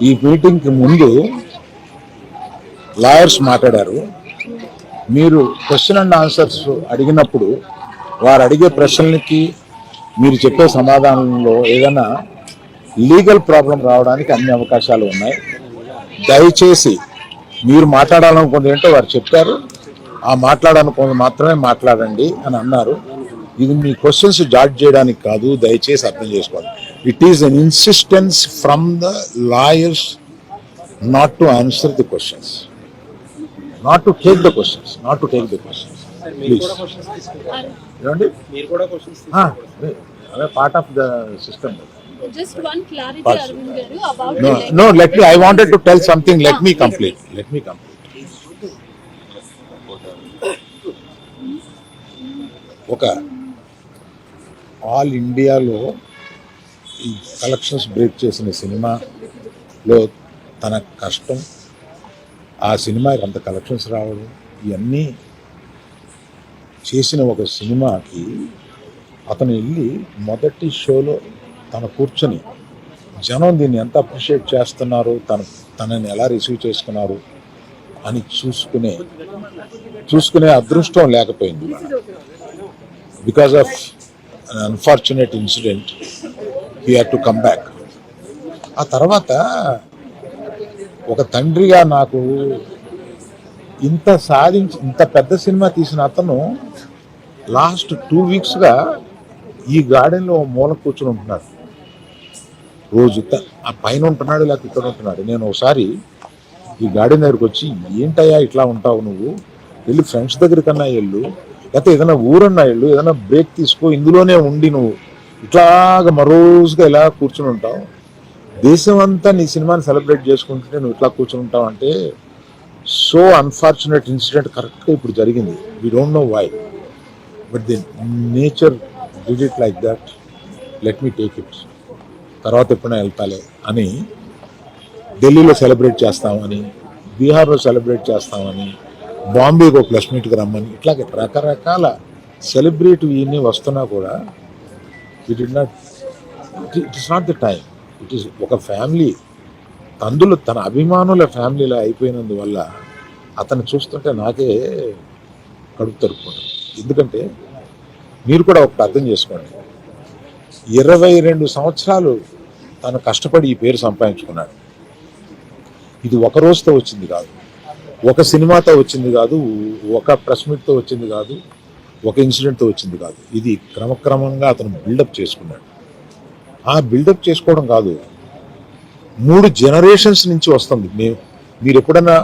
ఈ మీటింగ్కి ముందు లాయర్స్ మాట్లాడారు. మీరు క్వశ్చన్ అండ్ ఆన్సర్స్ అడిగినప్పుడు వారు అడిగే ప్రశ్నలకి మీరు చెప్పే సమాధానంలో ఏదైనా లీగల్ ప్రాబ్లం రావడానికి అన్ని అవకాశాలు ఉన్నాయి. దయచేసి మీరు మాట్లాడాలనుకుంది ఏంటో వారు చెప్పారు, ఆ మాట్లాడాలనుకుంది మాత్రమే మాట్లాడండి అని అన్నారు. ఇది మీ క్వశ్చన్స్ జాడ్జ్ చేయడానికి కాదు, దయచేసి అర్థం చేసుకోవాలి. It is an insistence from the lawyers not to answer the questions, not to take the questions. Please. Are part of the system. Just one clarity, Arvind Garu, about no. Let me. I wanted to tell something. Let me complete. Okay. All India lo collections break chesina cinema lo tana kashtam. ఆ సినిమాకి అంత collections రావడం, ఇవన్నీ చేసిన ఒక సినిమాకి అతను వెళ్ళి మొదటి షోలో తను కూర్చొని జనం దీన్ని ఎంత అప్రిషియేట్ చేస్తున్నారు, తనని ఎలా రిసీవ్ చేసుకున్నారు అని చూసుకునే అదృష్టం లేకపోయింది. Because of an unfortunate incident he had to come back. ఆ తర్వాత ఒక తండ్రిగా నాకు ఇంత పెద్ద సినిమా తీసిన అతను లాస్ట్ 2 వీక్స్గా ఈ గార్డెన్లో మూల కూర్చొని ఉంటున్నాడు. రోజు ఆ పైన ఉంటున్నాడు, లేకపోతే ఇక్కడ ఉంటున్నాడు. నేను ఒకసారి ఈ గార్డెన్ దగ్గరికి వచ్చి, ఏంటయ్యా ఇట్లా ఉంటావు నువ్వు, వెళ్ళి ఫ్రెండ్స్ దగ్గర కన్నా వెళ్ళు, లేకపోతే ఏదైనా ఊరన్నా వెళ్ళు, ఏదైనా బ్రేక్ తీసుకో, ఇందులోనే ఉండి నువ్వు ఇట్లాగా మరోజుగా ఇలా కూర్చొని ఉంటావు, దేశం అంతా నీ సినిమాని సెలబ్రేట్ చేసుకుంటుంటే నువ్వు ఇట్లా కూర్చొని ఉంటావు అంటే, సో అన్ఫార్చునేట్ ఇన్సిడెంట్ కరెక్ట్గా ఇప్పుడు జరిగింది. We don't know why, but the nature did it like that. Let me take it, తర్వాత ఎప్పుడైనా వెళ్తాలే అని ఢిల్లీలో సెలబ్రేట్ చేస్తామని, బీహార్లో సెలబ్రేట్ చేస్తామని, బాంబేకి ఒక ప్లస్ మీట్కి రమ్మని, ఇట్లాగే రకరకాల సెలబ్రేటివ్ ఇవన్నీ వస్తున్నా కూడా it is not the time. It is ఒక ఫ్యామిలీ, అందులో తన అభిమానుల ఫ్యామిలీలో అయిపోయినందువల్ల అతను చూస్తుంటే నాకే కడుపు తరుపుకుంటుంది. ఎందుకంటే మీరు కూడా ఒకటి అర్థం చేసుకోండి, 22 సంవత్సరాలు తను కష్టపడి ఈ పేరు సంపాదించుకున్నాడు. ఇది ఒక రోజుతో వచ్చింది కాదు, ఒక సినిమాతో వచ్చింది కాదు, ఒక ప్రెస్ మీట్తో వచ్చింది కాదు, ఒక ఇన్సిడెంట్తో వచ్చింది కాదు. ఇది క్రమక్రమంగా అతను బిల్డప్ చేసుకున్నాడు. ఆ బిల్డప్ చేసుకోవడం కాదు, 3 జనరేషన్స్ నుంచి వస్తుంది. మీరు ఎప్పుడైనా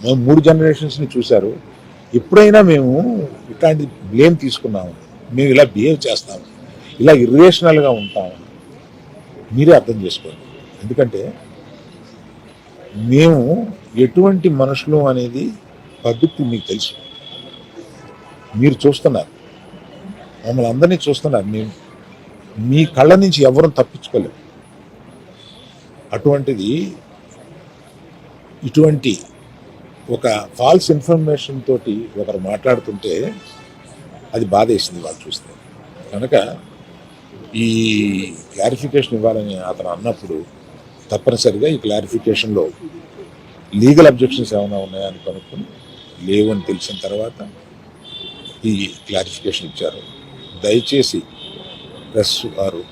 మేము 3 జనరేషన్స్ని చూశారు, ఎప్పుడైనా మేము ఇట్లాంటి బ్లేమ్ తీసుకున్నాము, మేము ఇలా బిహేవ్ చేస్తాము, ఇలా ఇర్రేషనల్గా ఉంటాము, మీరే అర్థం చేసుకోండి. ఎందుకంటే మేము ఎటువంటి మనుషులు అనేది పద్ధతి మీకు తెలుసు, మీరు చూస్తున్నారు, మమ్మల్ని అందరినీ చూస్తున్నారు. మేము మీ కళ్ళ నుంచి ఎవరూ తప్పించుకోలేము. అటువంటిది ఇటువంటి ఒక ఫాల్స్ ఇన్ఫర్మేషన్ తోటి ఒకరు మాట్లాడుతుంటే అది బాధేసింది వాళ్ళు చూస్తే. కనుక ఈ క్లారిఫికేషన్ ఇవ్వాలని అతను అన్నప్పుడు తప్పనిసరిగా ఈ క్లారిఫికేషన్లో లీగల్ అబ్జెక్షన్స్ ఏమైనా ఉన్నాయని కనుక్కొని లేవు అని తెలిసిన తర్వాత ఈ క్లారిఫికేషన్ ఇచ్చారు. దయచేసి ప్రెస్ వారు,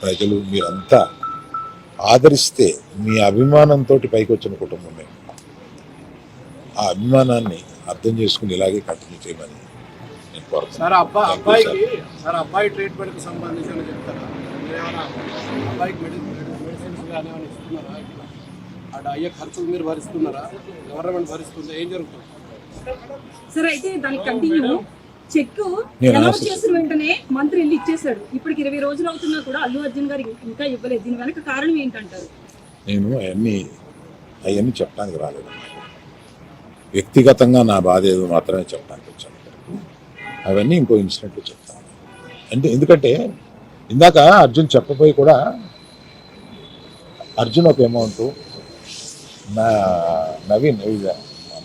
ప్రజలు మీరంతా ఆదరిస్తే, మీ అభిమానంతో పైకి వచ్చిన కుటుంబం మేము, ఆ అభిమానాన్ని అర్థం చేసుకుని ఇలాగే కంటిన్యూ చేయమని నేను కోరుతున్నాను. అబ్బాయి ట్రీట్మెంట్కి సంబంధించి చెప్తారా? అబ్బాయికి మెడిసిన్స్ కానీ ఇస్తున్నారా? అటు అయ్యే ఖర్చులు మీరు భరిస్తున్నారా? గవర్నమెంట్ భరిస్తుందా? ఏం జరుగుతుంది సార్? అయితే దానికి కంటిన్యూ చెక్ అనౌన్స్ చేసిన వెంటనే మంత్రి వెళ్ళి ఇచ్చేసాడు. ఇప్పటికి 20 రోజులు అవుతున్నా కూడా అల్లు అర్జున్ గారు ఇంకా ఇవ్వలేదు. దీని వెనక కారణం ఏంటంటారు? నేను అవన్నీ చెప్పడానికి రాలేదు. వ్యక్తిగతంగా నా బాధ ఏదో మాత్రమే చెప్పడానికి వచ్చాను. అవన్నీ ఇంకో ఇన్సిడెంట్లో చెప్తాను. ఎందుకంటే ఇందాక అర్జున్ చెప్పబోయి కూడా, అర్జున్ ఒక అమౌంట్, నవీన్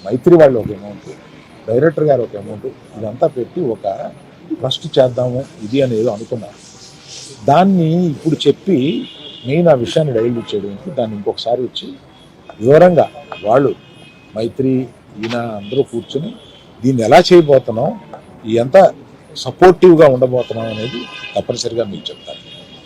మైత్రి వాళ్ళు ఒక అమౌంట్, డైరెక్టర్ గారు ఒక అమౌంట్, ఇదంతా పెట్టి ఒక ట్రస్ట్ చేద్దాము ఇది అనేది అనుకున్నారు. దాన్ని ఇప్పుడు చెప్పి మెయిన్ ఆ విషయాన్ని డైల్యూట్ చేయడానికి దాన్ని ఇంకొకసారి వచ్చి వివరంగా వాళ్ళు మైత్రి ఈయన అందరూ కూర్చొని దీన్ని ఎలా చేయబోతున్నాం ఎంత సపోర్టివ్గా ఉండబోతున్నాం అనేది తప్పనిసరిగా మీకు చెప్తాను.